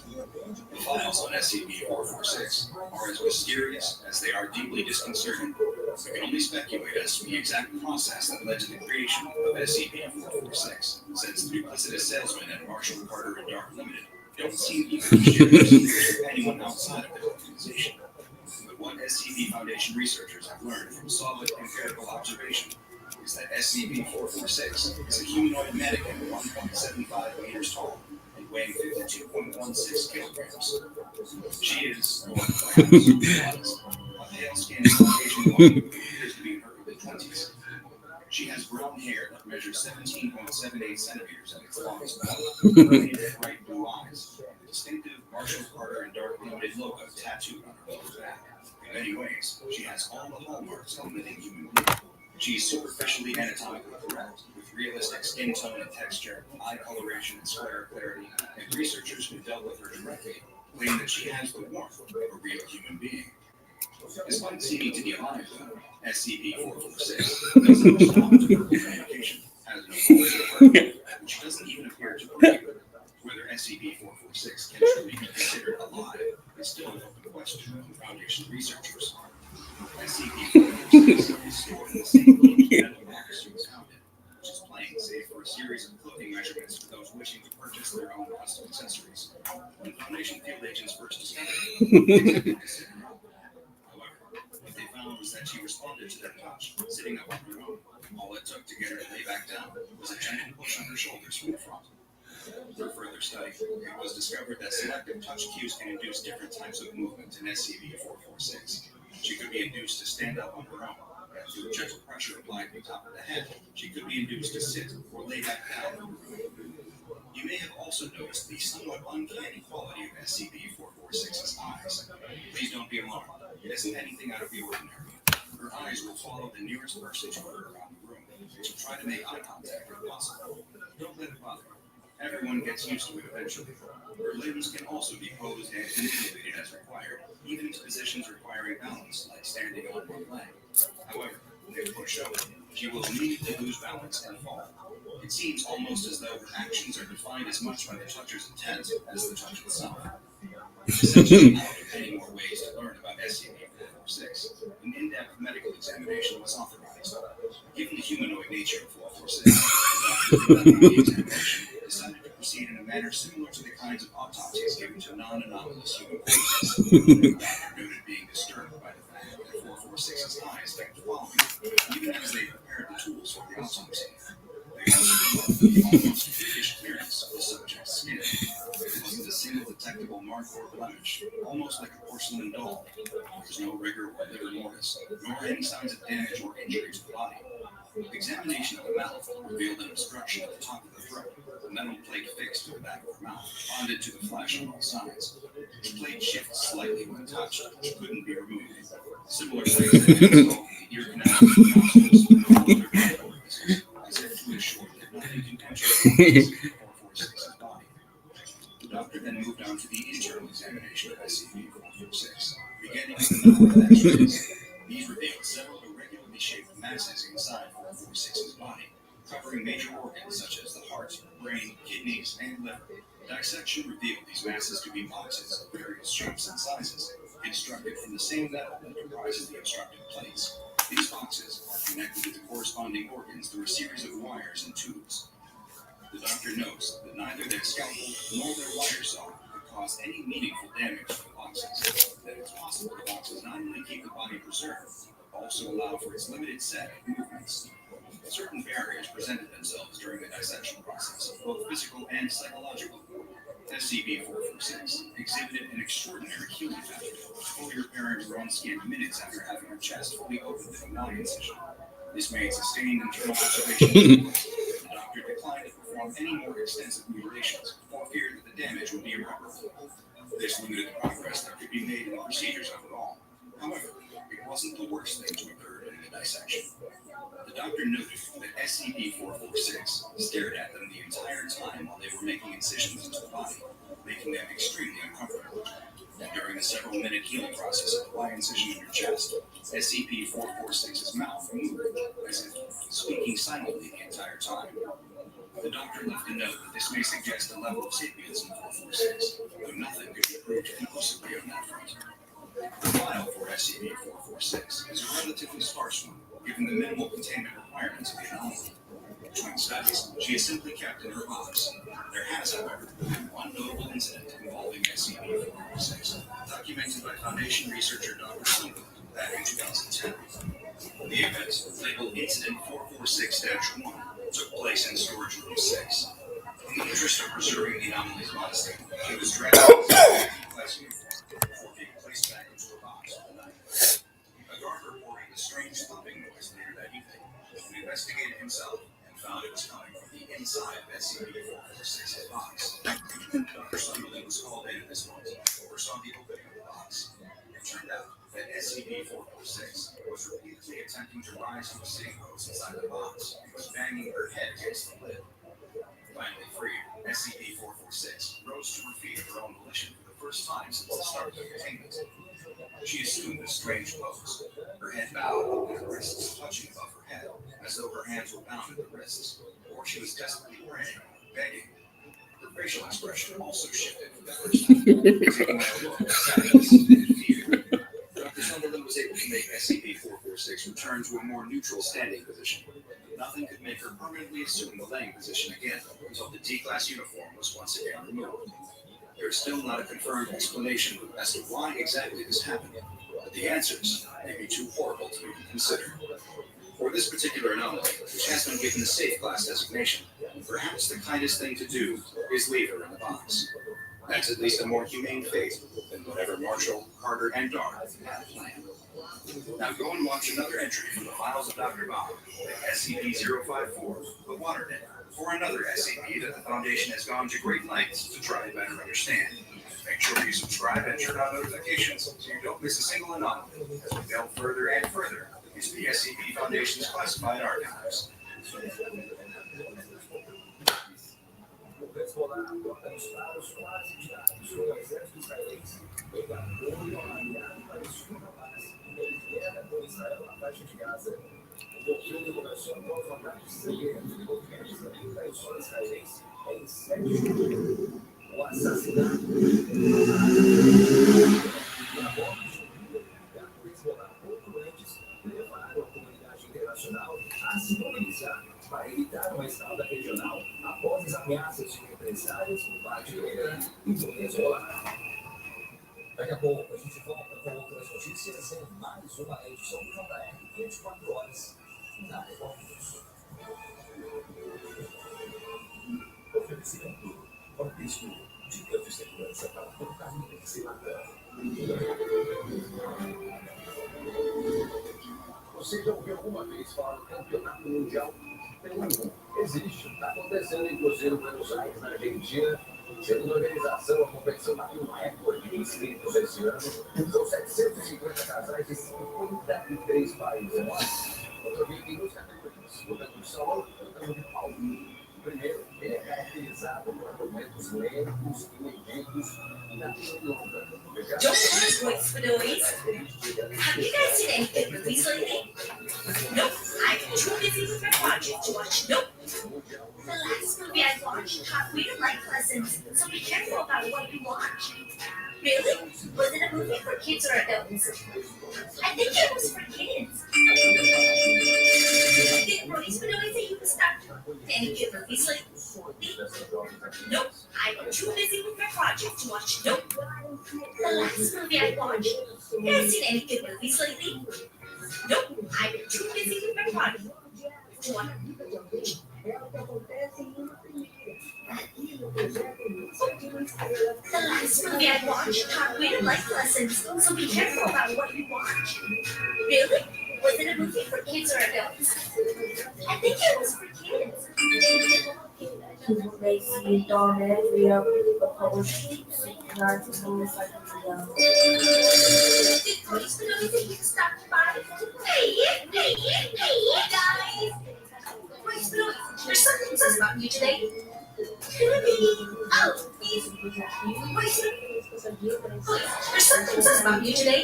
The files on SCP-446 are as mysterious as they are deeply disconcerting. We can only speculate as to the exact process that led to the creation of SCP-446, since the duplicitous salesmen at Marshall, Carter, and Dark Limited don't seem even to share their secrets with anyone outside of their organization. But what SCP Foundation researchers have learned from solid empirical observation is that SCP-446 is a humanoid mannequin 1.75 meters tall and weighing 52.16 kilograms. She is, or perhaps was, a pale-skinned Caucasian woman who appears to be measures 17.78 centimeters at its longest, with bright blue eyes, and the distinctive Marshall Carter and dark limited logo tattooed on her lower back. In many ways, she has all the hallmarks of a living human being. She's superficially anatomically correct, with realistic skin tone and texture, eye coloration and sclera clarity, and researchers who dealt with her directly claim that she has the warmth of a real human being. Despite seeming to be alive, though, SCP-446 doesn't respond to verbal communication, has no voice or heart, which doesn't even appear to breathe. Whether SCP-446 can truly be considered alive is still an open question among Foundation researchers. SCP-446 is stored in the same metal box she was found in, which is plain save for a series of clothing measurements for those wishing to purchase their own custom accessories. When Foundation field agents first discovered it, they didn't consider it. However, what they found was that she responded to their touch, sitting up on her own. All it took to get her to lay back down was a gentle push on her shoulders from the front. For further study, it was discovered that selective touch cues can induce different types of movement in SCP-446. She could be induced to stand up on her own, and through gentle pressure applied to the top of the head, she could be induced to sit or lay back down. You may have also noticed the somewhat uncanny quality of SCP-446's eyes. Please don't be alarmed. It isn't anything out of the ordinary. Her eyes will follow the nearest person to her around the room. She'll try to make eye contact if possible. Don't let it bother you. Everyone gets used to it eventually. Her limbs can also be posed and manipulated as required, even to positions requiring balance, like standing on one leg. However, if pushed over, she will immediately lose balance and fall. It seems almost as though her actions are defined as much by the toucher's intent as the touch itself. Essentially, out of many more ways to learn about SCP-446, an in-depth medical examination was authorized. Given the humanoid nature of 446, the doctor conducting the examination decided to proceed in a manner similar to the kinds of autopsies given to non-anomalous human corpses. The doctor noted being disturbed by the fact that 446's eyes kept following, even as they prepared the tools for the autopsy. They also remarked the almost freakish clearness of the subject's skin. There wasn't a single detectable mark or blemish, almost like a porcelain doll. There was no rigor or rigor mortis, nor any signs of damage or injury to the body. Examination of the mouth revealed an obstruction at the top of the throat, a metal plate fixed to the back of her mouth, bonded to the flesh on all sides. The plate shifts slightly when touched, which couldn't be removed. Similar plates had been installed in the ear canal, nostrils, and all other vital orifices, as if to ensure that nothing can penetrate 446's body. The doctor then moved on to the internal examination of SCP-446, beginning with a number of X-rays. These revealed several irregularly shaped masses inside 446's body, covering major organs such as the heart, brain, kidneys, and liver. Dissection revealed these masses to be boxes of various shapes and sizes, constructed from the same metal that comprises the obstructed plates. These boxes are connected with the corresponding organs through a series of wires and tubes. The doctor notes that neither their scalpel nor their wire saw could cause any meaningful damage to the boxes, that it's possible the boxes not only keep the body preserved, but also allow for its limited set of movements. Certain barriers presented themselves during the dissection process, both physical and psychological. SCP-446 exhibited an extraordinary healing pattern, fully repairing her own skin minutes after having her chest fully opened in a body incision. This made sustained internal observation difficult. The doctor declined to perform any more extensive mutilations, for fear that the damage would be irreparable. This limited the progress that could be made in the procedures overall. However, it wasn't the worst thing to occur during the dissection. The doctor noted that SCP-446 stared at them the entire time while they were making incisions into the body, making them extremely uncomfortable. During the several-minute healing process of the Y incision in your chest, SCP-446's mouth moved, as if speaking silently the entire time. The doctor left a note that this may suggest a level of sapience in 446, though nothing could be proved conclusively on that front. The file for SCP-446 is a relatively sparse one, given the minimal containment requirements of the anomaly. Between studies, she is simply kept in her box. There has, however, been one notable incident involving SCP-446, documented by Foundation researcher Dr. Silva back in 2010. The event, labeled Incident 446-1, took place in Storage Room 6. In the interest of preserving the anomaly's modesty, she was dragged out of the class uniform before being placed back into her box for the night. A guard reported a strange thumping noise later that evening, and investigated himself and found thought it was coming from the inside of SCP-446's box. Somebody was called in at this point, oversaw the opening of the box. It turned out that SCP-446 was repeatedly attempting to rise from the sitting post inside the box and was banging her head against the lid. Finally freed, SCP-446 rose to her feet of her own volition for the first time since the start of the containment. She assumed a strange pose, her head bowed and her wrists touching above her head, as though her hands were bound at the wrists, or she was desperately praying, begging. Her facial expression also shifted for the first time, taking on a look of sadness and fear. Dr. Sunderland was able to make SCP-446 return to a more neutral standing position. Nothing could make her permanently assume the laying position again until the D-class uniform was once again removed. There is still not a confirmed explanation as to why exactly this happened, but the answers may be too horrible to even consider. For this particular anomaly, which has been given the safe class designation, perhaps the kindest thing to do is leave her in the box. That's at least a more humane fate than whatever Marshall, Carter, and Dar had planned. Now go and watch another entry from the files of Dr. Bob, SCP-054, the Water Den, for another SCP that the Foundation has gone to great lengths to try and better understand. Make sure you subscribe and turn on notifications so you don't miss a single anomaly as we delve further and further into the SCP Foundation's classified archives. O pessoal lá bota nos paros quase diários com o exército israelense, evacuou a aliado para a segunda base em meio de guerra com Israel na faixa de Gaza. O conflito começou após um ataque semelhante de movimento da solo israelense em 7 de julho. O assassinato na morte do Hezbollah pouco antes levaram a comunidade internacional a se mobilizar para evitar uma escalada regional após as ameaças de represálias por parte do Irã e do Hezbollah. Daqui a pouco a gente volta com outras notícias em mais uma edição do JR 24 horas na Record News. Oferecimento Batismo, dicas de segurança para todo caminho de cilada. Você já ouviu alguma vez falar do Campeonato Mundial? Existe, está acontecendo inclusive em Buenos Aires, na Argentina. Segundo a organização, a competição bateu um recorde de inscritos esse ano. São 750 casais de 53 países. Outra vez tem duas categorias, lutando de solo e lutando de palco. O primeiro, ele é caracterizado por argumentos lentos e lentos na longa. Don't want voice for noise. Have you guys seen any good movies lately? Nope, I've been too busy with my project to watch. Nope. The last movie I watched taught me to like lessons, so be careful about what you watch. Really? Was it a movie for kids or adults? I think it was for kids. Did Royce noise that you was stuck? Any good movies lately? Nope, I've been too busy with my project to watch. Nope. The last movie I watched. You guys seen any good movies lately? Nope, I've been too busy with my project to watch. The last movie I watched taught me to like lessons, so be careful about what you watch. Really? Was it a movie for kids or adults? I think it was for kids. Esse torneio ia published articles like Did police know that you stopped by? Hey, guys! Wait, there's something sus about you today. Oh, please. Wait, there's something sus about you today.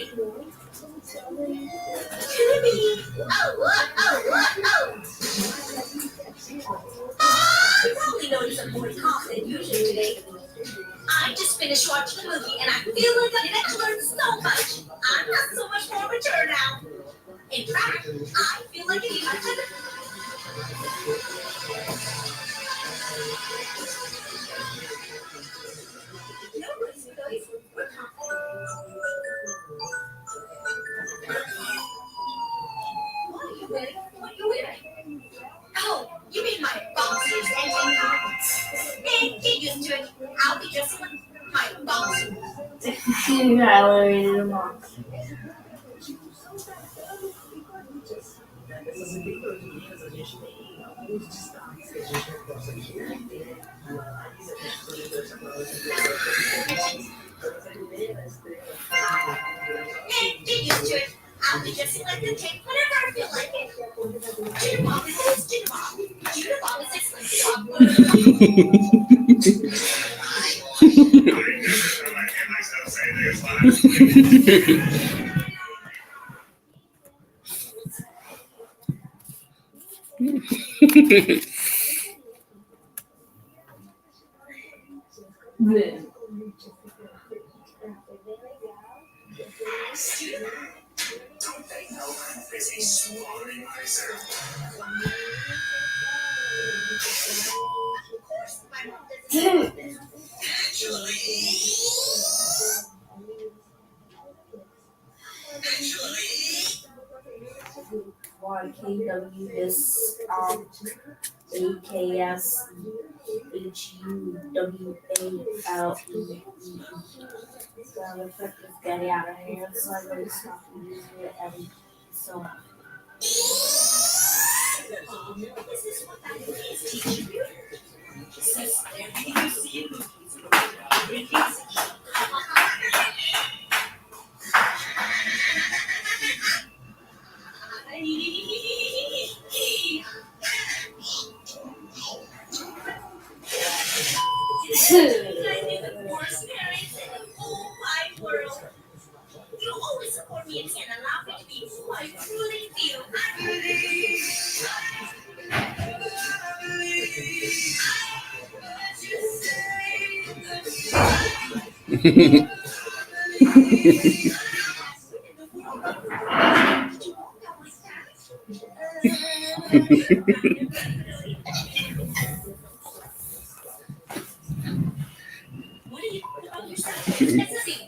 You probably noticed I'm more calm than usual today. I just finished watching the movie and I feel like I've learned so much. I'm not so much more mature now. In fact, I feel like an even no worries, guys. We're What are you wearing? What are you wearing? Oh, you mean my boxers and tank top? Get used to it. I'll be just like my boxers. Essas equipes a gente tem alguns destaques que I'll be dressing like the cake whenever I feel like it. Junior Bob is this Junior Bob. Junior Bob is Don't they know I'm busy swallowing myself? YKW this AKS HUWALE. So the trick is getting out of here, so I really stop using it every so much. You always support me and allow me to be who I truly feel. What do you think about yourself? Let's see.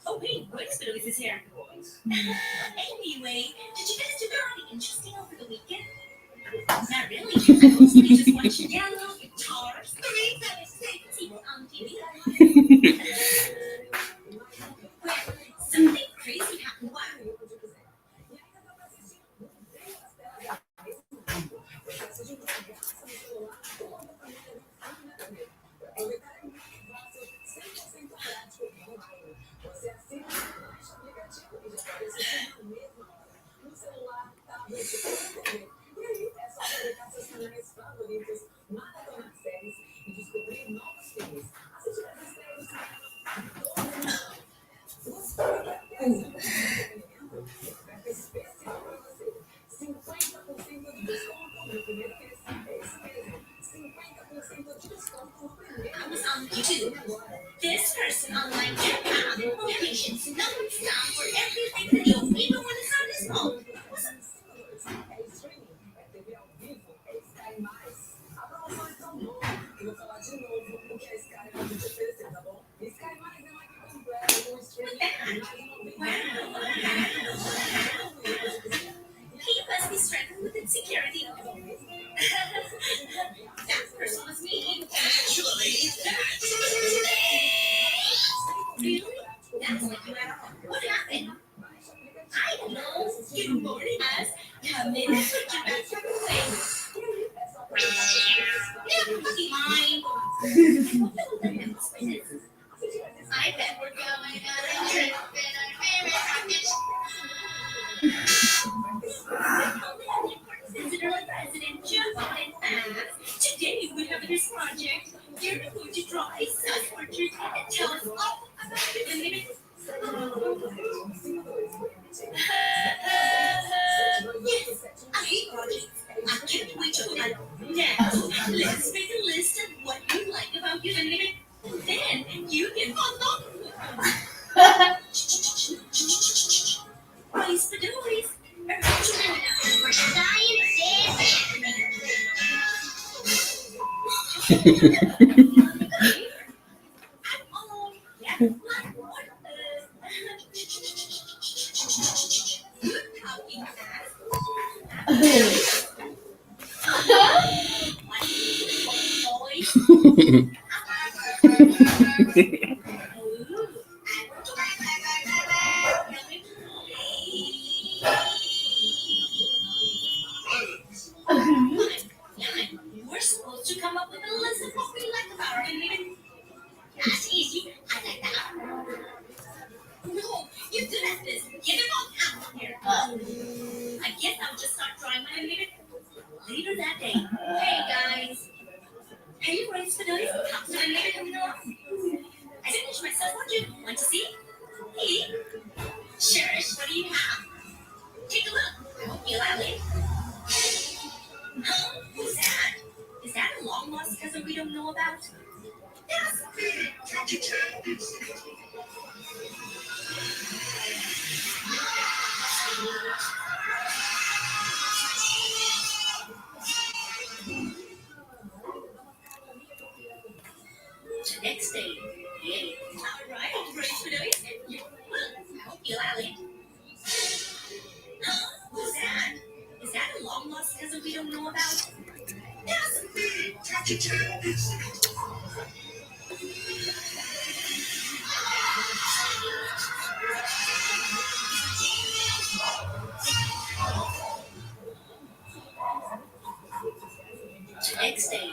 Oh wait, Brixton is here. Anyway, did you guys do anything interesting over the weekend? Not really. I mostly just watched yellow guitars, 3 times people on TV. Well, something crazy happened. Wow. I was on YouTube. This person online found locations, numbers down for everything video, even when it's on his phone. He must be struggling with insecurity. That person was me. Actually, really? That's what you had. What happened? I don't know. You boarded us. Come in and put you back to the way. Never mind. I bet we're going on a trip in our favorite rocket. Visitor and President Joe Biden asked, today we have this project. You're going to draw a self-portrait and tell us all about the limit. Yes, I hate projects. I can't wait to learn. Now, let's make a list of what you like about your limit. Then you can follow. Please, the doors. We're dying We're supposed to come up with a list of what we like about our limit. That's easy. I like that. No, you do that this Next day.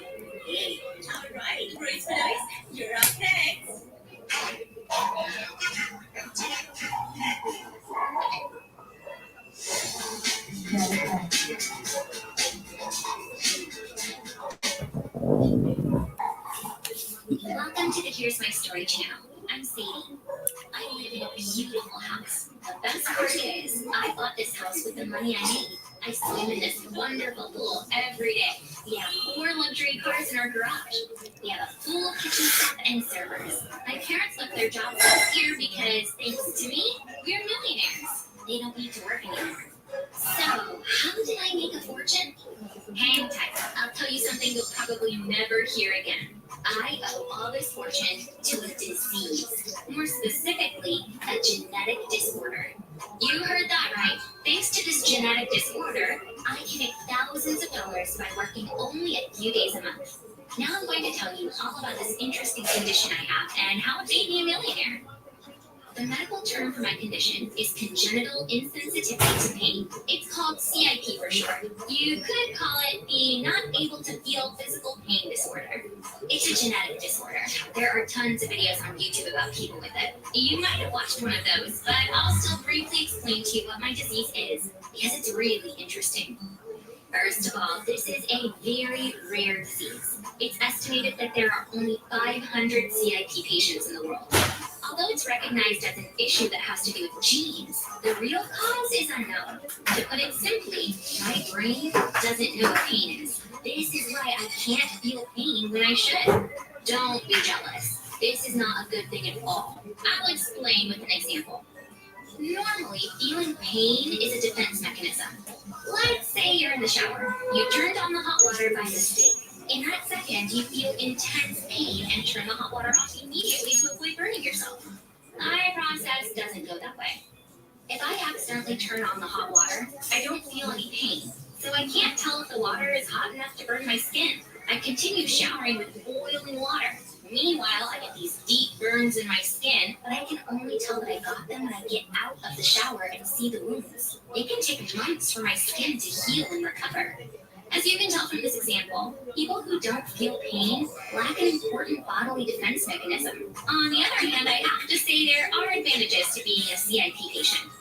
All right, Grace Paradise, you're up next. Welcome to the Here's My Story channel. I'm Sadie. I live in a beautiful house. The best part is, I bought this house with the money I made. I swim in this wonderful pool every day. We have 4 luxury cars in our garage. We have a full kitchen staff and servers. My parents left their jobs last year because, thanks to me, we're millionaires. They don't need to work anymore. So, how did I make a fortune? Hang tight. I'll tell you something you'll probably never hear again. I owe all this fortune to a disease. More specifically, a genetic disorder. You heard that right. Thanks to this genetic disorder, I can make thousands of dollars by working only a few days a month. Now I'm going to tell you all about this interesting condition I have and how it made me a millionaire. The medical term for my condition is congenital insensitivity to pain. It's called CIP for short. You could call it the not able to feel physical pain disorder. It's a genetic disorder. There are tons of videos on YouTube about people with it. You might have watched one of those, but I'll still briefly explain to you what my disease is, because it's really interesting. First of all, this is a very rare disease. It's estimated that there are only 500 CIP patients in the world. Although it's recognized as an issue that has to do with genes, the real cause is unknown. To put it simply, my brain doesn't know what pain is. This is why I can't feel pain when I should. Don't be jealous. This is not a good thing at all. I'll explain with an example. Normally, feeling pain is a defense mechanism. Let's say you're in the shower. You turned on the hot water by mistake. In that second, you feel intense pain and turn the hot water off immediately to avoid burning yourself. My process doesn't go that way. If I accidentally turn on the hot water, I don't feel any pain, so I can't tell if the water is hot enough to burn my skin. I continue showering with boiling water. Meanwhile, I get these deep burns in my skin, but I can only tell that I got them when I get out of the shower and see the wounds. It can take months for my skin to heal and recover. As you can tell from this example, people who don't feel pain lack an important bodily defense mechanism. On the other hand, I have to say there are advantages to being a CIP patient.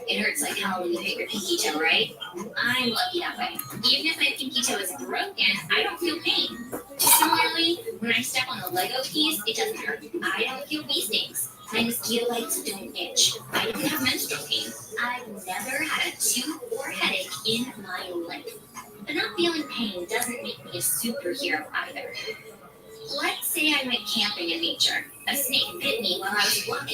It hurts like hell when you hit your pinky toe, right? I'm lucky that way. Even if my pinky toe is broken, I don't feel pain. Similarly, when I step on a Lego piece, it doesn't hurt. I don't feel bee stings. My mosquito bites don't itch. I don't have menstrual pain. I've never had a tooth or headache in my life. But not feeling pain doesn't make me a superhero either. Let's say I went camping in nature. A snake bit me while I was walking